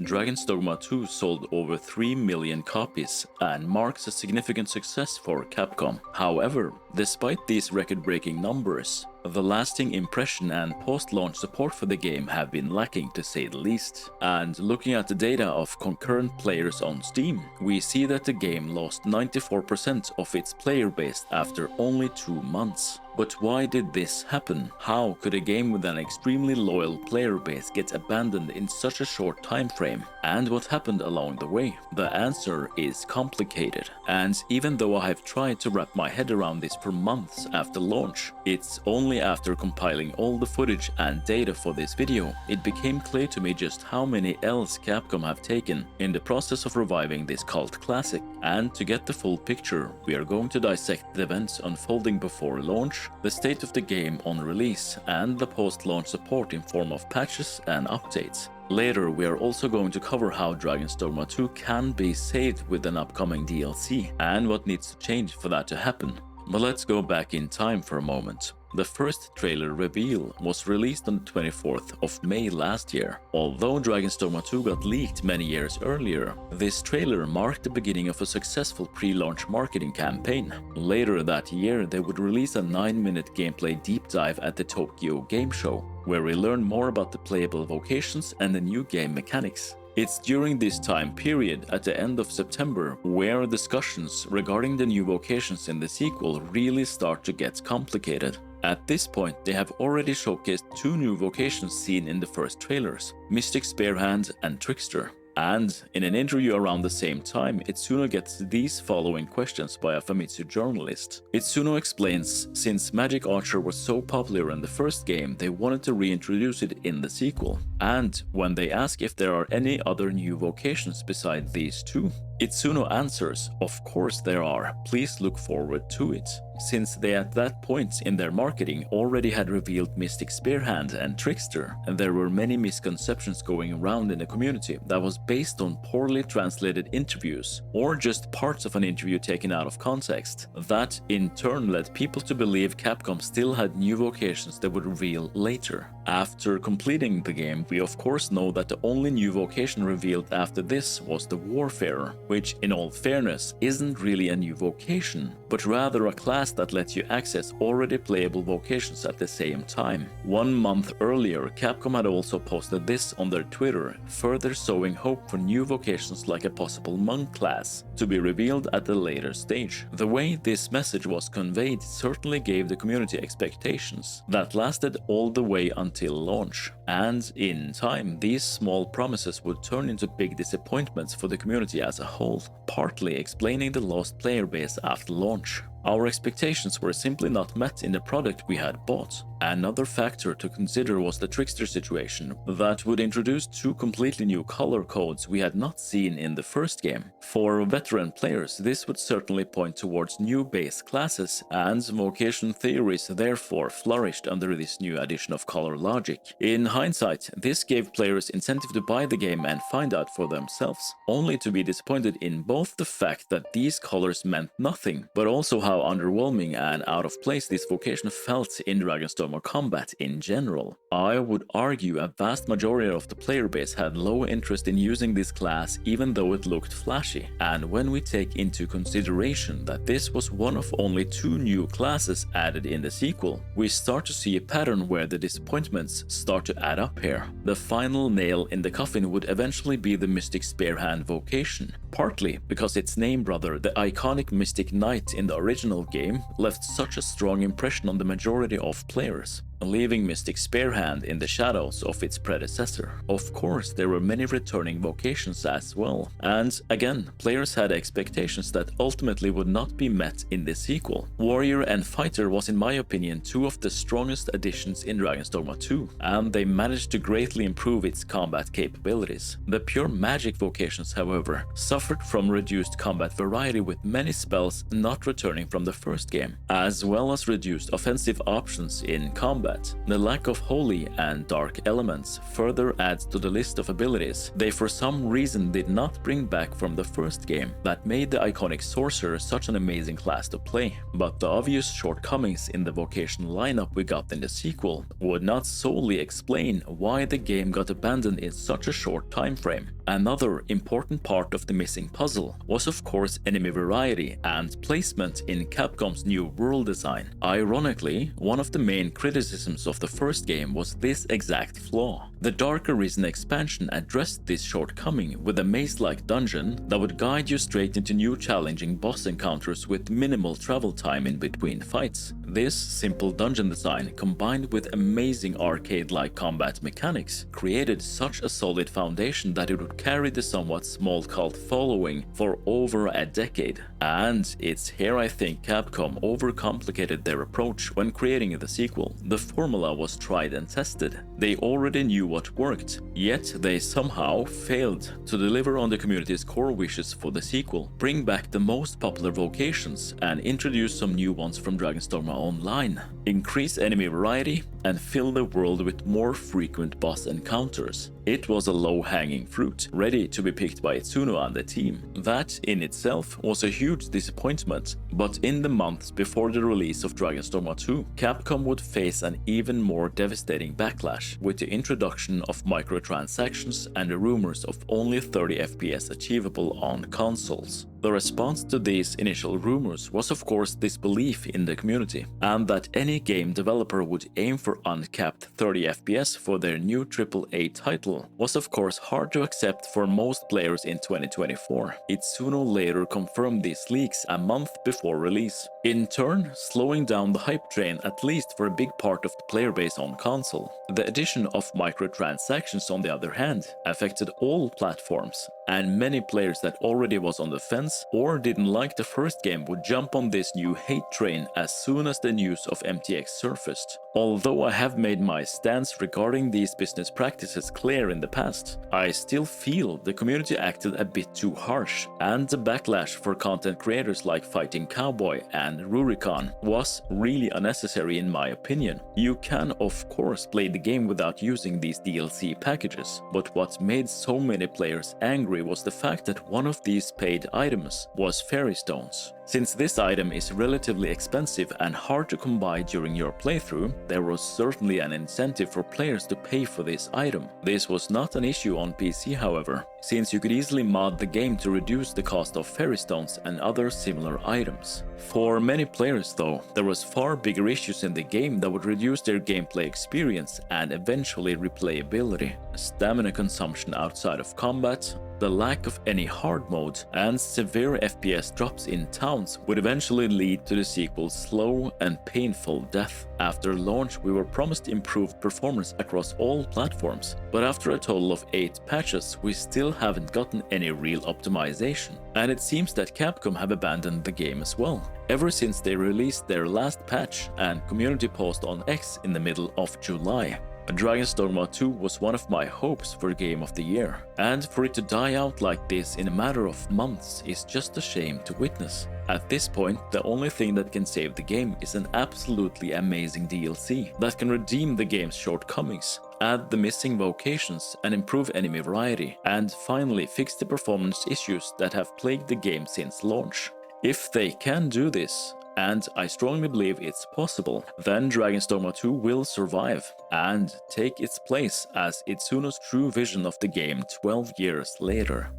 Dragon's Dogma 2 sold over 3 million copies and marks a significant success for Capcom. However, despite these record-breaking numbers, the lasting impression and post-launch support for the game have been lacking, to say the least. And looking at the data of concurrent players on Steam, we see that the game lost 94% of its player base after only 2 months. But why did this happen? How could a game with an extremely loyal player base get abandoned in such a short time frame? And what happened along the way? The answer is complicated. And even though I have tried to wrap my head around this for months after launch, it's only after compiling all the footage and data for this video, it became clear to me just how many L's Capcom have taken in the process of reviving this cult classic. And to get the full picture, we are going to dissect the events unfolding before launch, the state of the game on release, and the post-launch support in form of patches and updates. Later, we are also going to cover how Dragon's Dogma 2 can be saved with an upcoming DLC, and what needs to change for that to happen. But let's go back in time for a moment. The first trailer reveal was released on the 24th of May last year. Although Dragon's Dogma 2 got leaked many years earlier, this trailer marked the beginning of a successful pre-launch marketing campaign. Later that year, they would release a 9-minute gameplay deep dive at the Tokyo Game Show, where we learn more about the playable vocations and the new game mechanics. It's during this time period, at the end of September, where discussions regarding the new vocations in the sequel really start to get complicated. At this point, they have already showcased 2 new vocations seen in the first trailers, Mystic Spearhand and Trickster. And in an interview around the same time, Itsuno gets these following questions by a Famitsu journalist. Itsuno explains, since Magic Archer was so popular in the first game, they wanted to reintroduce it in the sequel. And when they ask if there are any other new vocations besides these 2, Itsuno answers, of course there are, please look forward to it. Since they at that point in their marketing already had revealed Mystic Spearhand and Trickster, and there were many misconceptions going around in the community that was based on poorly translated interviews, or just parts of an interview taken out of context. That in turn led people to believe Capcom still had new vocations they would reveal later. After completing the game, we of course know that the only new vocation revealed after this was the Warfarer, which in all fairness isn't really a new vocation, but rather a class that lets you access already playable vocations at the same time. 1 month earlier, Capcom had also posted this on their Twitter, further sowing hope for new vocations like a possible monk class, to be revealed at a later stage. The way this message was conveyed certainly gave the community expectations that lasted all the way until launch. And in time, these small promises would turn into big disappointments for the community as a whole, partly explaining the lost player base after launch. Our expectations were simply not met in the product we had bought. Another factor to consider was the Trickster situation, that would introduce 2 completely new color codes we had not seen in the first game. For veteran players, this would certainly point towards new base classes, and vocation theories therefore flourished under this new addition of color logic. In hindsight, this gave players incentive to buy the game and find out for themselves, only to be disappointed in both the fact that these colors meant nothing, but also how underwhelming and out of place this vocation felt in Dragon's Dogma combat in general. I would argue a vast majority of the player base had low interest in using this class even though it looked flashy, and when we take into consideration that this was one of only 2 new classes added in the sequel, we start to see a pattern where the disappointments start to add up here. The final nail in the coffin would eventually be the Mystic Spearhand vocation, partly because its name brother, the iconic Mystic Knight in the original game, left such a strong impression on the majority of players, leaving Mystic Spearhand in the shadows of its predecessor. Of course, there were many returning vocations as well, and again, players had expectations that ultimately would not be met in the sequel. Warrior and Fighter was in my opinion 2 of the strongest additions in Dragon's Dogma 2, and they managed to greatly improve its combat capabilities. The pure magic vocations, however, suffered from reduced combat variety with many spells not returning from the first game, as well as reduced offensive options in combat combat. The lack of holy and dark elements further adds to the list of abilities they for some reason did not bring back from the first game that made the iconic sorcerer such an amazing class to play. But the obvious shortcomings in the vocation lineup we got in the sequel would not solely explain why the game got abandoned in such a short time frame. Another important part of the missing puzzle was of course enemy variety and placement in Capcom's new world design. Ironically, one of the main criticisms of the first game was this exact flaw. The Dark Arisen expansion addressed this shortcoming with a maze-like dungeon that would guide you straight into new challenging boss encounters with minimal travel time in between fights. This simple dungeon design, combined with amazing arcade-like combat mechanics, created such a solid foundation that it would carry the somewhat small cult following for over a decade. And it's here I think Capcom overcomplicated their approach when creating the sequel. The formula was tried and tested. They already knew what worked, yet they somehow failed to deliver on the community's core wishes for the sequel, bring back the most popular vocations and introduce some new ones from Dragon's Dogma Online, increase enemy variety, and fill the world with more frequent boss encounters. It was a low-hanging fruit, ready to be picked by Itsuno and the team. That in itself was a huge disappointment, but in the months before the release of Dragon's Dogma 2, Capcom would face an even more devastating backlash with the introduction of microtransactions and the rumors of only 30 FPS achievable on consoles. The response to these initial rumors was of course disbelief in the community, and that any game developer would aim for uncapped 30 FPS for their new AAA title was of course hard to accept for most players in 2024. Itsuno later confirmed these leaks a month before release, in turn slowing down the hype train at least for a big part of the player base on console. The addition of microtransactions on the other hand affected all platforms, and many players that already was on the fence or didn't like the first game would jump on this new hate train as soon as the news of MTX surfaced. Although I have made my stance regarding these business practices clear in the past, I still feel the community acted a bit too harsh, and the backlash for content creators like Fighting Cowboy and Rurikon was really unnecessary in my opinion. You can of course play the game without using these DLC packages, but what made so many players angry was the fact that one of these paid items was fairy stones. Since this item is relatively expensive and hard to come by during your playthrough, there was certainly an incentive for players to pay for this item. This was not an issue on PC however, since you could easily mod the game to reduce the cost of fairy stones and other similar items. For many players though, there was far bigger issues in the game that would reduce their gameplay experience and eventually replayability. Stamina consumption outside of combat, the lack of any hard mode, and severe FPS drops in towns would eventually lead to the sequel's slow and painful death. After launch, we were promised improved performance across all platforms, but after a total of 8 patches, we still haven't gotten any real optimization. And it seems that Capcom have abandoned the game as well, ever since they released their last patch and community post on X in the middle of July. Dragon's Dogma 2 was one of my hopes for Game of the Year, and for it to die out like this in a matter of months is just a shame to witness. At this point, the only thing that can save the game is an absolutely amazing DLC that can redeem the game's shortcomings, add the missing vocations and improve enemy variety, and finally fix the performance issues that have plagued the game since launch. If they can do this, and I strongly believe it's possible, then Dragon's Dogma 2 will survive and take its place as Itsuno's true vision of the game 12 years later.